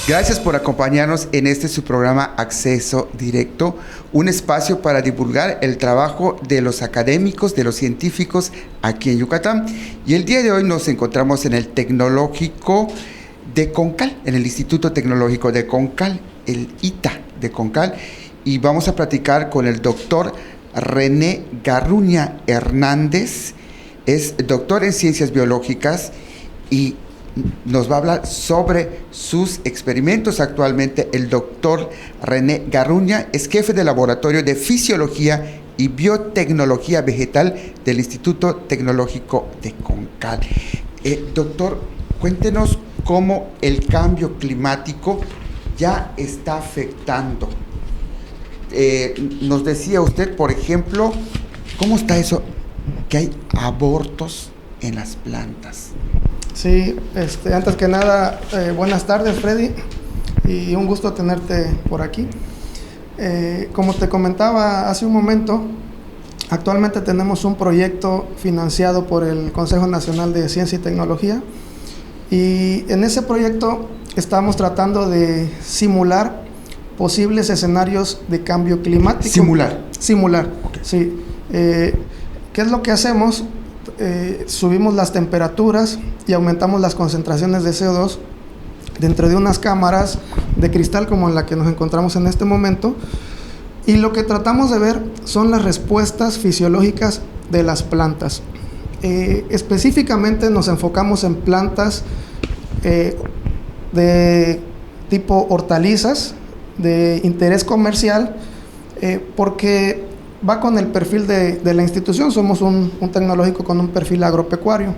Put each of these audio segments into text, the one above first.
Gracias por acompañarnos en este su programa Acceso Directo, un espacio para divulgar el trabajo de los académicos, de los científicos aquí en Yucatán. Y el día de hoy nos encontramos en el Tecnológico de Concal, en el Instituto Tecnológico de Concal, el ITA de Concal, y vamos a platicar con el doctor René Garruña Hernández. Es doctor en Ciencias Biológicas y nos va a hablar sobre sus experimentos. Actualmente el doctor René Garruña es jefe de laboratorio de Fisiología y Biotecnología Vegetal del Instituto Tecnológico de Concal. Doctor, cuéntenos cómo el cambio climático ya está afectando. Nos decía usted, por ejemplo, ¿cómo está eso? Que hay abortos en las plantas. Sí, antes que nada, buenas tardes, Freddy, y un gusto tenerte por aquí. Como te comentaba hace un momento, actualmente tenemos un proyecto financiado por el Consejo Nacional de Ciencia y Tecnología, y en ese proyecto estamos tratando de simular posibles escenarios de cambio climático. Simular, okay. Sí. ¿Qué es lo que hacemos? Subimos las temperaturas y aumentamos las concentraciones de CO2 dentro de unas cámaras de cristal como en la que nos encontramos en este momento, y lo que tratamos de ver son las respuestas fisiológicas de las plantas. Específicamente nos enfocamos en plantas de tipo hortalizas de interés comercial, porque va con el perfil de la institución. Somos un tecnológico con un perfil agropecuario.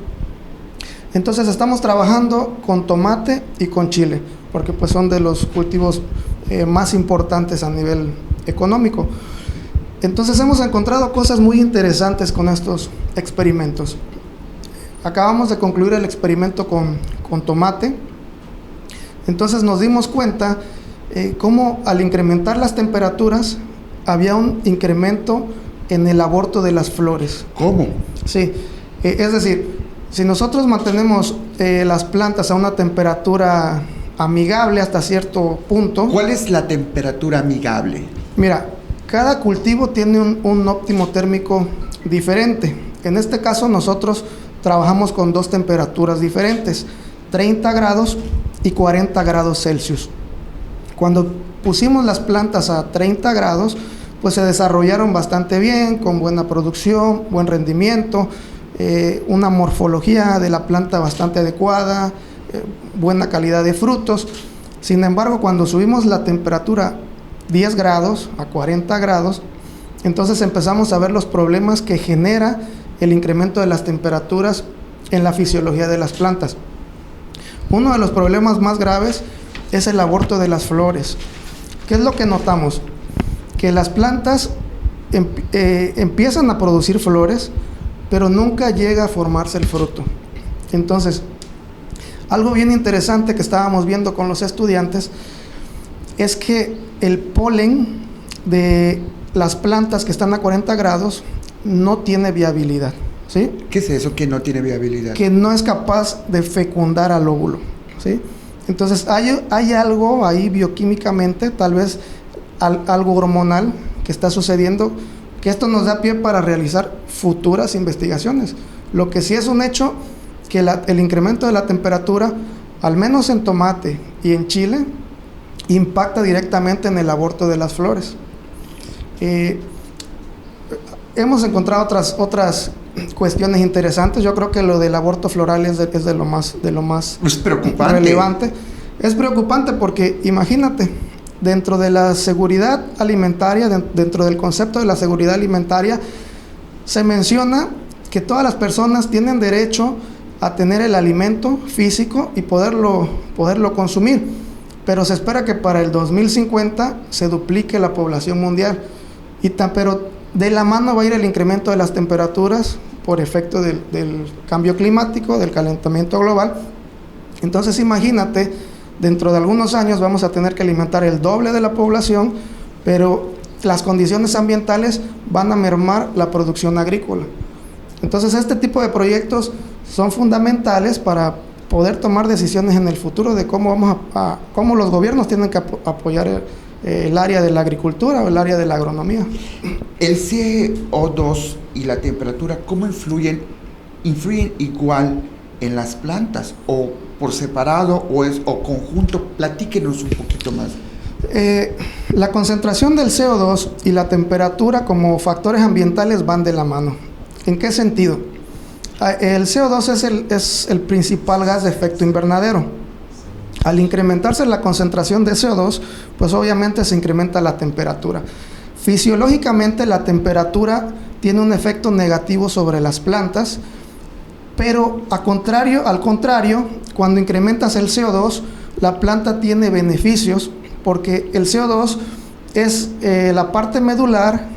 Entonces estamos trabajando con tomate y con chile, porque pues son de los cultivos más importantes a nivel económico. Entonces hemos encontrado cosas muy interesantes con estos experimentos. Acabamos de concluir el experimento con tomate. Entonces nos dimos cuenta cómo al incrementar las temperaturas había un incremento en el aborto de las flores. ¿Cómo? Sí, es decir, si nosotros mantenemos las plantas a una temperatura amigable hasta cierto punto... ¿Cuál es la temperatura amigable? Mira, cada cultivo tiene un óptimo térmico diferente. En este caso nosotros trabajamos con dos temperaturas diferentes, 30 grados y 40 grados Celsius. Cuando pusimos las plantas a 30 grados, pues se desarrollaron bastante bien, con buena producción, buen rendimiento, una morfología de la planta bastante adecuada, buena calidad de frutos. Sin embargo, cuando subimos la temperatura 10 grados a 40 grados, entonces empezamos a ver los problemas que genera el incremento de las temperaturas en la fisiología de las plantas. Uno de los problemas más graves es el aborto de las flores. ¿Qué es lo que notamos? Que las plantas empiezan a producir flores, pero nunca llega a formarse el fruto. Entonces, algo bien interesante que estábamos viendo con los estudiantes es que el polen de las plantas que están a 40 grados no tiene viabilidad, ¿sí? ¿Qué es eso que no tiene viabilidad? Que no es capaz de fecundar al óvulo, ¿sí? Entonces hay algo ahí bioquímicamente, tal vez algo hormonal que está sucediendo, que esto nos da pie para realizar futuras investigaciones. Lo que sí es un hecho, que el incremento de la temperatura, al menos en tomate y en chile, impacta directamente en el aborto de las flores. Hemos encontrado otras cuestiones interesantes. Yo creo que lo del aborto floral es de lo más es preocupante. Relevante. Es preocupante porque, imagínate, dentro de la seguridad alimentaria, dentro del concepto de la seguridad alimentaria, se menciona que todas las personas tienen derecho a tener el alimento físico y poderlo consumir, pero se espera que para el 2050 se duplique la población mundial, pero de la mano va a ir el incremento de las temperaturas por efecto del cambio climático, del calentamiento global. Entonces imagínate, dentro de algunos años vamos a tener que alimentar el doble de la población, pero las condiciones ambientales van a mermar la producción agrícola. Entonces este tipo de proyectos son fundamentales para poder tomar decisiones en el futuro de cómo cómo los gobiernos tienen que apoyar el área de la agricultura o el área de la agronomía. El CO2 y la temperatura, ¿cómo influyen igual en las plantas o por separado o conjunto? Platíquenos un poquito más. La concentración del CO2 y la temperatura como factores ambientales van de la mano. ¿En qué sentido? El CO2 es el principal gas de efecto invernadero. Al incrementarse la concentración de CO2, pues obviamente se incrementa la temperatura. Fisiológicamente la temperatura tiene un efecto negativo sobre las plantas, pero al contrario, cuando incrementas el CO2, la planta tiene beneficios, porque el CO2 es la parte medular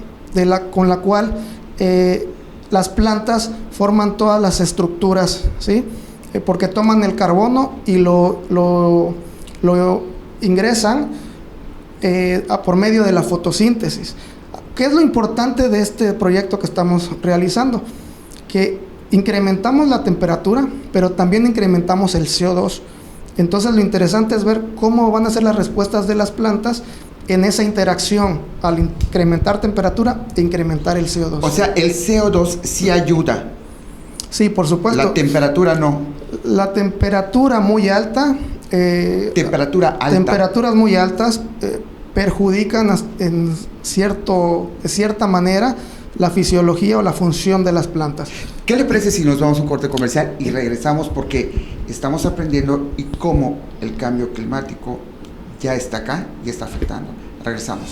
con la cual las plantas forman todas las estructuras, ¿sí? Porque toman el carbono y lo ingresan por medio de la fotosíntesis. ¿Qué es lo importante de este proyecto que estamos realizando? Que incrementamos la temperatura, pero también incrementamos el CO2. Entonces lo interesante es ver cómo van a ser las respuestas de las plantas en esa interacción al incrementar temperatura e incrementar el CO2. O sea, el CO2 sí ayuda. Sí, por supuesto. La temperatura no. La temperatura muy alta. Temperaturas muy altas perjudican de cierta manera la fisiología o la función de las plantas. ¿Qué le parece si nos vamos a un corte comercial y regresamos? Porque estamos aprendiendo y cómo el cambio climático ya está acá y está afectando. Regresamos.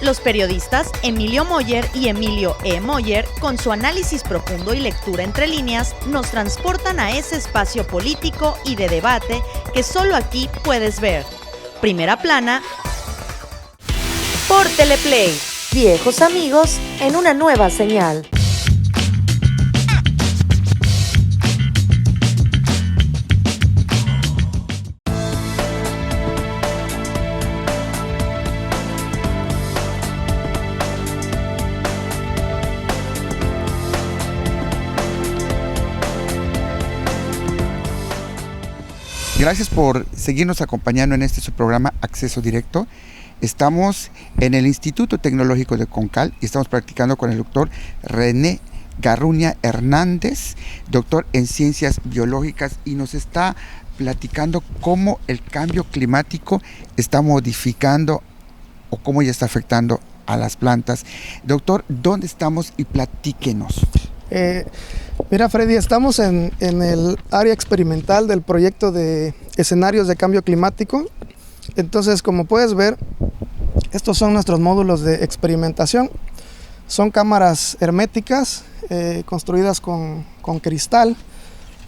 Los periodistas Emilio Moller y Emilio E. Moller, con su análisis profundo y lectura entre líneas, nos transportan a ese espacio político y de debate que solo aquí puedes ver. Primera Plana por Teleplay. Viejos amigos en una nueva señal. Gracias por seguirnos acompañando en su programa Acceso Directo. Estamos en el Instituto Tecnológico de Concal y estamos practicando con el doctor René Garruña Hernández, doctor en Ciencias Biológicas, y nos está platicando cómo el cambio climático está modificando o cómo ya está afectando a las plantas. Doctor, ¿dónde estamos? Y platíquenos. Mira, Freddy, estamos en el área experimental del proyecto de escenarios de cambio climático. Entonces, como puedes ver, estos son nuestros módulos de experimentación. Son cámaras herméticas construidas con cristal.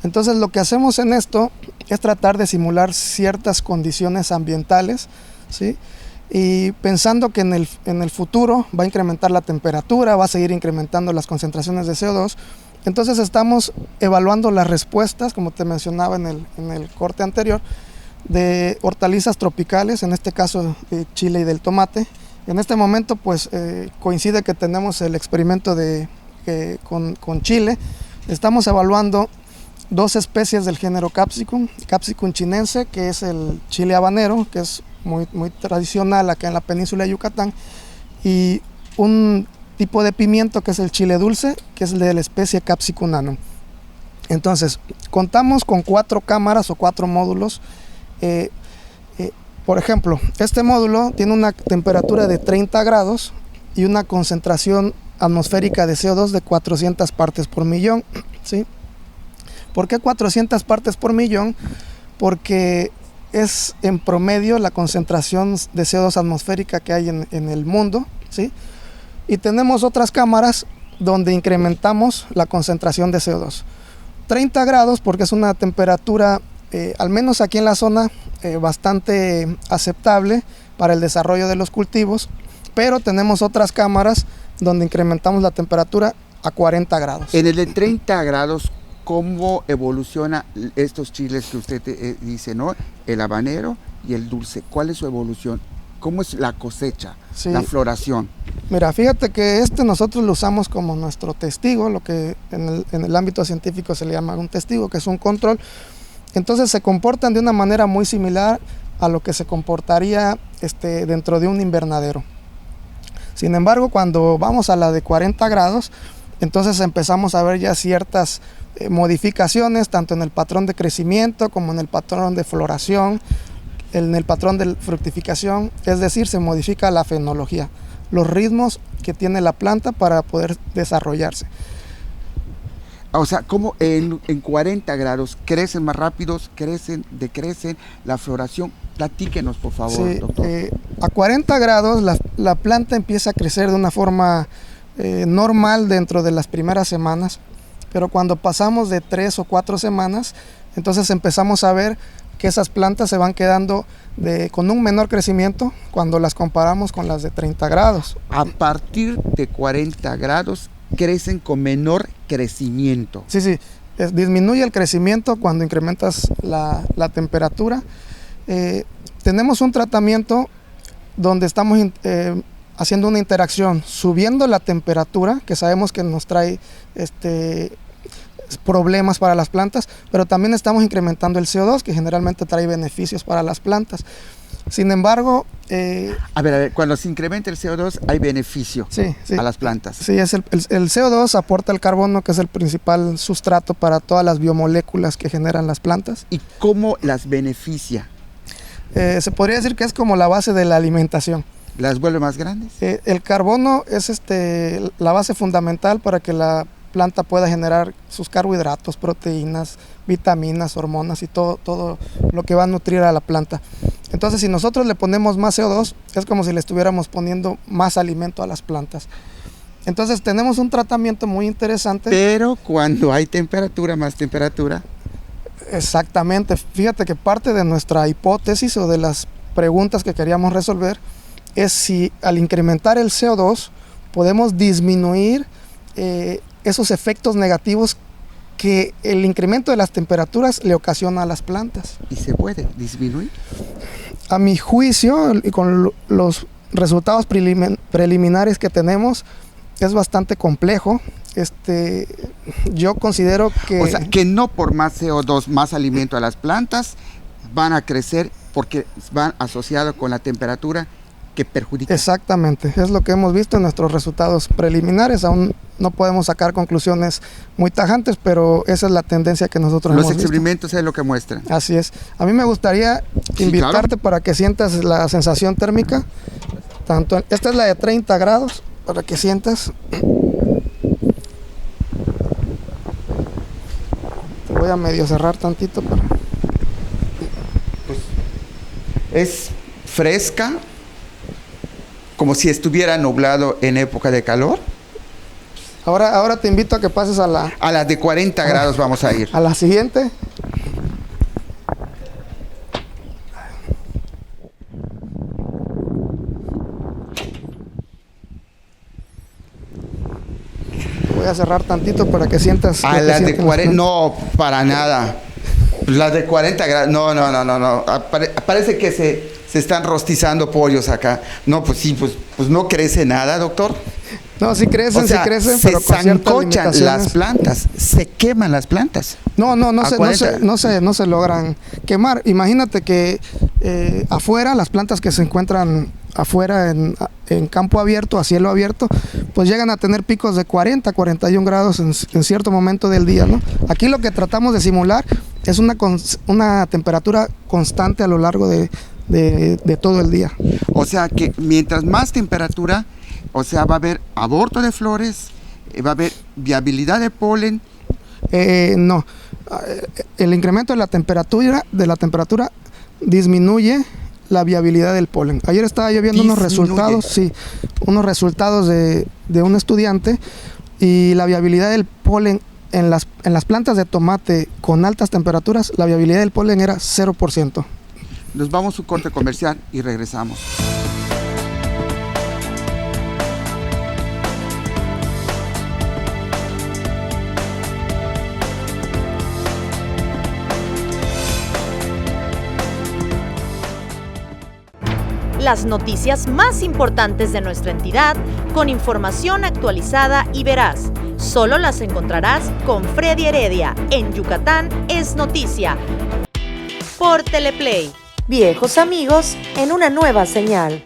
Entonces, lo que hacemos en esto es tratar de simular ciertas condiciones ambientales, ¿sí? Y pensando que en el futuro va a incrementar la temperatura, va a seguir incrementando las concentraciones de CO2. Entonces estamos evaluando las respuestas, como te mencionaba en el corte anterior, de hortalizas tropicales, en este caso de chile y del tomate. En este momento pues coincide que tenemos el experimento con chile. Estamos evaluando dos especies del género Capsicum chinense, que es el chile habanero, que es muy tradicional acá en la península de Yucatán, y un tipo de pimiento que es el chile dulce, que es de la especie Capsicum nano. Entonces, contamos con 4 cámaras o 4 módulos. Por ejemplo, este módulo tiene una temperatura de 30 grados y una concentración atmosférica de CO2 de 400 partes por millón, ¿sí? ¿Por qué 400 partes por millón? Porque es en promedio la concentración de CO2 atmosférica que hay en el mundo, ¿sí? Y tenemos otras cámaras donde incrementamos la concentración de CO2. 30 grados porque es una temperatura, al menos aquí en la zona, bastante aceptable para el desarrollo de los cultivos, pero tenemos otras cámaras donde incrementamos la temperatura a 40 grados. En el de 30 grados, cómo evoluciona estos chiles que usted dice, ¿no? El habanero y el dulce. ¿Cuál es su evolución? ¿Cómo es la cosecha, Sí. la floración? Mira, fíjate que nosotros lo usamos como nuestro testigo, lo que en el ámbito científico se le llama un testigo, que es un control. Entonces se comportan de una manera muy similar a lo que se comportaría dentro de un invernadero. Sin embargo, cuando vamos a la de 40 grados, entonces empezamos a ver ya ciertas modificaciones, tanto en el patrón de crecimiento como en el patrón de floración, en el patrón de fructificación, es decir, se modifica la fenología, los ritmos que tiene la planta para poder desarrollarse. O sea, ¿cómo en 40 grados crecen más rápidos, decrecen la floración? Platíquenos, por favor, Sí, doctor. a 40 grados la planta empieza a crecer de una forma normal dentro de las primeras semanas, pero cuando pasamos de 3 o 4 semanas, entonces empezamos a ver que esas plantas se van quedando con un menor crecimiento cuando las comparamos con las de 30 grados. A partir de 40 grados crecen con menor crecimiento. Sí, disminuye el crecimiento cuando incrementas la temperatura. Tenemos un tratamiento donde estamos haciendo una interacción, subiendo la temperatura, que sabemos que nos trae problemas para las plantas, pero también estamos incrementando el CO2, que generalmente trae beneficios para las plantas. Sin embargo... A ver, cuando se incrementa el CO2 hay beneficio sí, a las plantas. Sí, el CO2 aporta el carbono, que es el principal sustrato para todas las biomoléculas que generan las plantas. ¿Y cómo las beneficia? Se podría decir que es como la base de la alimentación. ¿Las vuelve más grandes? El carbono es la base fundamental para que la planta pueda generar sus carbohidratos, proteínas, vitaminas, hormonas y todo lo que va a nutrir a la planta. Entonces, si nosotros le ponemos más CO2, es como si le estuviéramos poniendo más alimento a las plantas. Entonces, tenemos un tratamiento muy interesante. Pero cuando hay temperatura, más temperatura. Exactamente. Fíjate que parte de nuestra hipótesis o de las preguntas que queríamos resolver es si al incrementar el CO2 podemos disminuir esos efectos negativos que el incremento de las temperaturas le ocasiona a las plantas. ¿Y se puede disminuir? A mi juicio, y con los resultados preliminares que tenemos, es bastante complejo. Yo considero que... O sea, que no por más CO2, más alimento a las plantas, van a crecer porque van asociados con la temperatura que perjudica. Exactamente, es lo que hemos visto en nuestros resultados preliminares. Aún no podemos sacar conclusiones muy tajantes, pero esa es la tendencia que nosotros hemos visto. Los experimentos es lo que muestran. Así es. A mí me gustaría invitarte para que sientas la sensación térmica. Esta es la de 30 grados, para que sientas. Voy a medio cerrar tantito para... Es fresca, como si estuviera nublado en época de calor. Ahora te invito a que pases a las de 40 grados vamos a ir. A la siguiente. Voy a cerrar tantito para que sientas... A las de 40, no, para nada. Las de 40 grados, no. Parece que se están rostizando pollos acá. No, pues sí, pues no crece nada, doctor. No, sí crecen, pero con zancochan las plantas, se queman las plantas. No se logran quemar. Imagínate que afuera, las plantas que se encuentran afuera en campo abierto, a cielo abierto, pues llegan a tener picos de 40, 41 grados en cierto momento del día, ¿no? Aquí lo que tratamos de simular es una temperatura constante a lo largo de todo el día. O sea que mientras más temperatura, o sea, va a haber aborto de flores, va a haber viabilidad de polen. No, el incremento de la temperatura disminuye la viabilidad del polen. Ayer estaba yo viendo unos resultados de un estudiante, y la viabilidad del polen en las plantas de tomate con altas temperaturas, la viabilidad del polen era 0%. Nos vamos a un corte comercial y regresamos. las noticias más importantes de nuestra entidad con información actualizada y veraz. Solo las encontrarás con Freddy Heredia en Yucatán es Noticia. Por Teleplay. Viejos amigos en una nueva señal.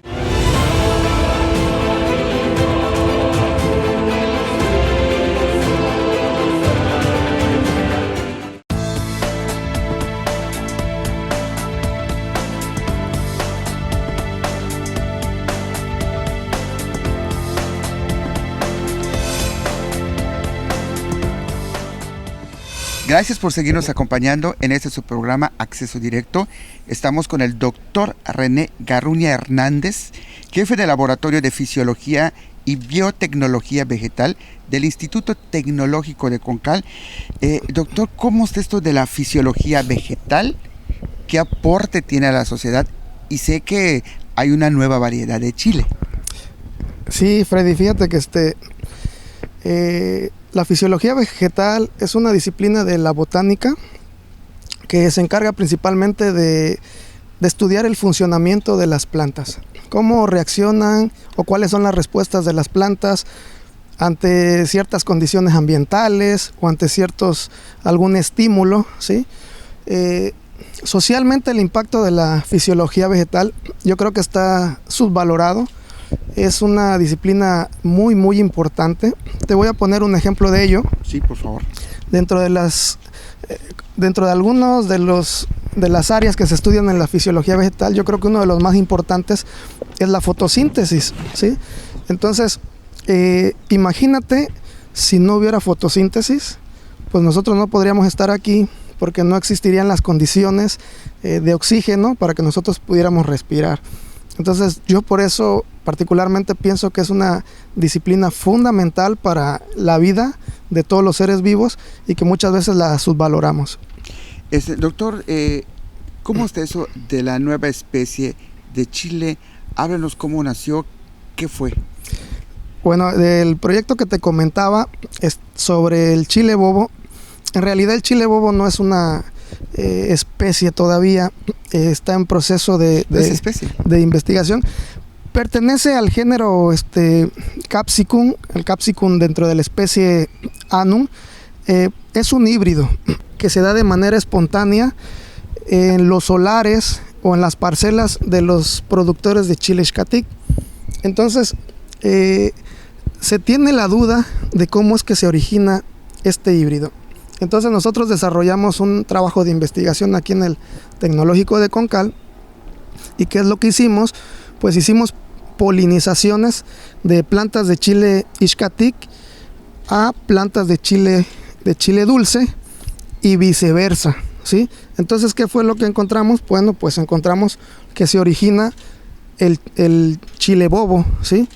Gracias por seguirnos acompañando en este su programa Acceso Directo. Estamos con el doctor René Garruña Hernández, jefe de Laboratorio de Fisiología y Biotecnología Vegetal del Instituto Tecnológico de Concal. Doctor, ¿cómo es esto de la fisiología vegetal? ¿Qué aporte tiene a la sociedad? Y sé que hay una nueva variedad de chile. Sí, Freddy, fíjate que la fisiología vegetal es una disciplina de la botánica que se encarga principalmente de estudiar el funcionamiento de las plantas, cómo reaccionan o cuáles son las respuestas de las plantas ante ciertas condiciones ambientales o ante algún estímulo, ¿sí? Socialmente el impacto de la fisiología vegetal yo creo que está subvalorado. Es una disciplina muy muy importante. Te voy a poner un ejemplo de ello. Sí, por favor. Dentro de algunos de las áreas que se estudian en la fisiología vegetal, yo creo que uno de los más importantes es la fotosíntesis, ¿sí? Entonces, imagínate si no hubiera fotosíntesis, pues nosotros no podríamos estar aquí porque no existirían las condiciones de oxígeno para que nosotros pudiéramos respirar. Entonces yo por eso particularmente pienso que es una disciplina fundamental para la vida de todos los seres vivos y que muchas veces la subvaloramos. Doctor, ¿cómo está eso de la nueva especie de chile? Háblanos cómo nació, qué fue. Bueno, el proyecto que te comentaba es sobre el chile bobo. En realidad el chile bobo no es una especie todavía, está en proceso de investigación. Pertenece al género Capsicum, el Capsicum dentro de la especie Anum. Es un híbrido que se da de manera espontánea en los solares o en las parcelas de los productores de chile Xcatic. Entonces, se tiene la duda de cómo es que se origina este híbrido. Entonces nosotros desarrollamos un trabajo de investigación aquí en el Tecnológico de Concal. ¿Y qué es lo que hicimos? Pues hicimos polinizaciones de plantas de chile Xcatic a plantas de chile dulce y viceversa, ¿sí? Entonces, ¿qué fue lo que encontramos? Bueno, pues encontramos que se origina el chile bobo, ¿sí?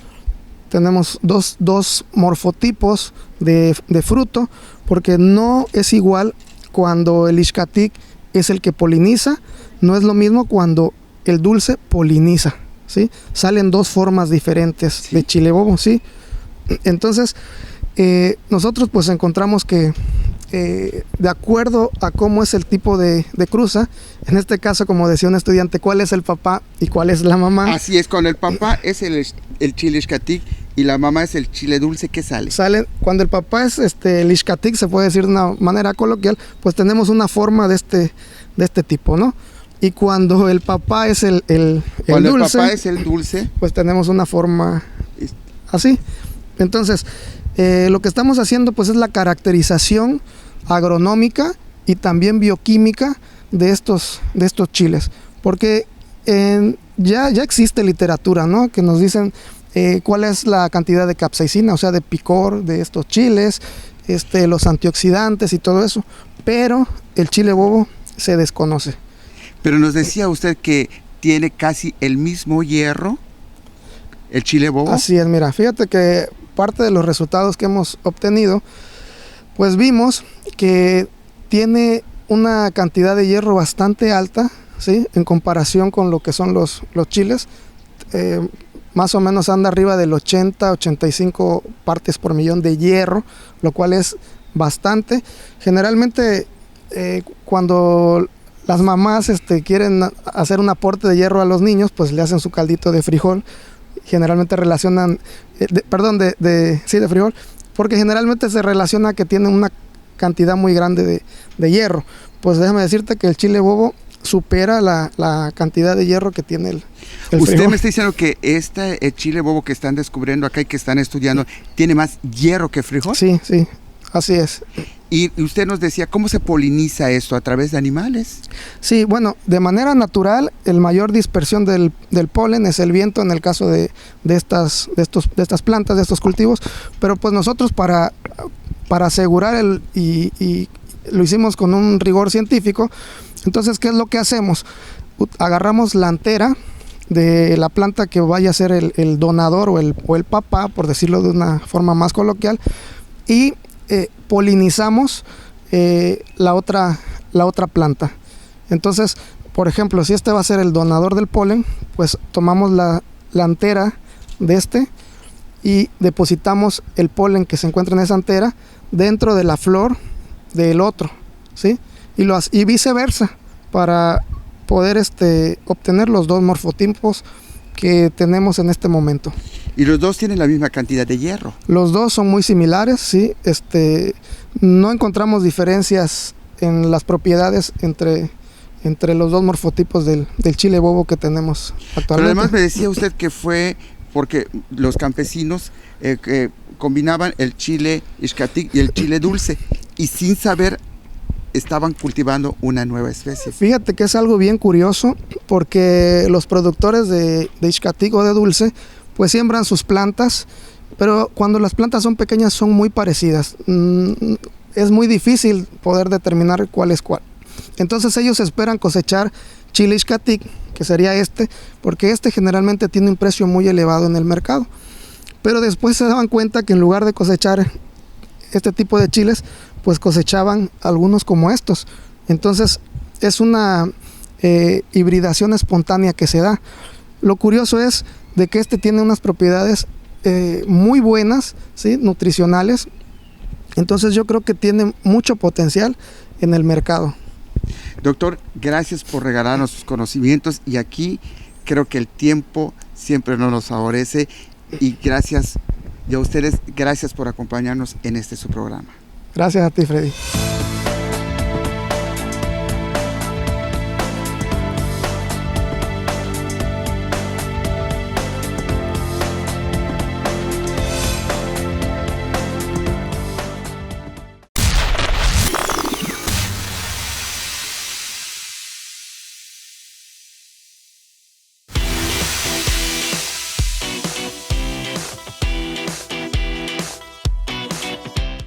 Tenemos dos morfotipos de fruto, porque no es igual cuando el Xcatic es el que poliniza, no es lo mismo cuando el dulce poliniza, ¿sí? Salen dos formas diferentes de chile bobo, ¿sí? Entonces, nosotros pues encontramos que de acuerdo a cómo es el tipo de cruza, en este caso, como decía un estudiante, ¿cuál es el papá y cuál es la mamá? Así es, cuando el papá es el chile Xcatic y la mamá es el chile dulce, ¿qué sale? Cuando el papá es el Xcatic, se puede decir de una manera coloquial, pues tenemos una forma de este tipo, ¿no? Y cuando el papá es el dulce, pues tenemos una forma así. Entonces, lo que estamos haciendo pues es la caracterización agronómica y también bioquímica de estos chiles, porque ya existe literatura, ¿no? Que nos dicen cuál es la cantidad de capsaicina, o sea, de picor de estos chiles, los antioxidantes y todo eso, pero el chile bobo se desconoce. Pero nos decía usted que tiene casi el mismo hierro, el chile bobo. Así es, mira, fíjate que parte de los resultados que hemos obtenido, pues vimos que tiene una cantidad de hierro bastante alta, ¿sí? En comparación con lo que son los chiles, más o menos anda arriba del 80-85 partes por millón de hierro, lo cual es bastante. Generalmente cuando las mamás quieren hacer un aporte de hierro a los niños, pues le hacen su caldito de frijol. Generalmente relacionan, de frijol, porque generalmente se relaciona que tiene una cantidad muy grande de hierro. Pues déjame decirte que el chile bobo supera la cantidad de hierro que tiene el Usted frijol. me está diciendo que el chile bobo que están descubriendo acá y que están estudiando tiene más hierro que frijol. Sí, así es. Y usted nos decía, ¿cómo se poliniza esto? ¿A través de animales? Sí, bueno, de manera natural, el mayor dispersión del polen es el viento en el caso de estas plantas, de estos cultivos, pero pues nosotros para asegurar y lo hicimos con un rigor científico. Entonces, ¿qué es lo que hacemos? Agarramos la antera de la planta que vaya a ser el donador o el papá, por decirlo de una forma más coloquial, y polinizamos la otra planta. Entonces, por ejemplo, si este va a ser el donador del polen, pues tomamos la antera de y depositamos el polen que se encuentra en esa antera dentro de la flor del otro, ¿sí? Y viceversa, para poder obtener los dos morfotipos que tenemos en este momento. Y los dos tienen la misma cantidad de hierro. Los dos son muy similares, sí. No encontramos diferencias en las propiedades entre los dos morfotipos del chile bobo que tenemos actualmente. Pero además me decía usted que fue porque los campesinos que combinaban el chile Ixcatec y el chile dulce y sin saber estaban cultivando una nueva especie. Fíjate que es algo bien curioso porque los productores de Ixcatec o de dulce pues siembran sus plantas, pero cuando las plantas son pequeñas son muy parecidas. Es muy difícil poder determinar cuál es cuál. Entonces ellos esperan cosechar chile Ixcatec, que sería porque generalmente tiene un precio muy elevado en el mercado. Pero después se daban cuenta que en lugar de cosechar este tipo de chiles, pues cosechaban algunos como estos. Entonces es una hibridación espontánea que se da. Lo curioso es de que tiene unas propiedades muy buenas, ¿sí? Nutricionales. Entonces yo creo que tiene mucho potencial en el mercado. Doctor, gracias por regalarnos sus conocimientos y aquí creo que el tiempo siempre nos favorece y gracias y a ustedes, gracias por acompañarnos en su programa. Gracias a ti, Freddy.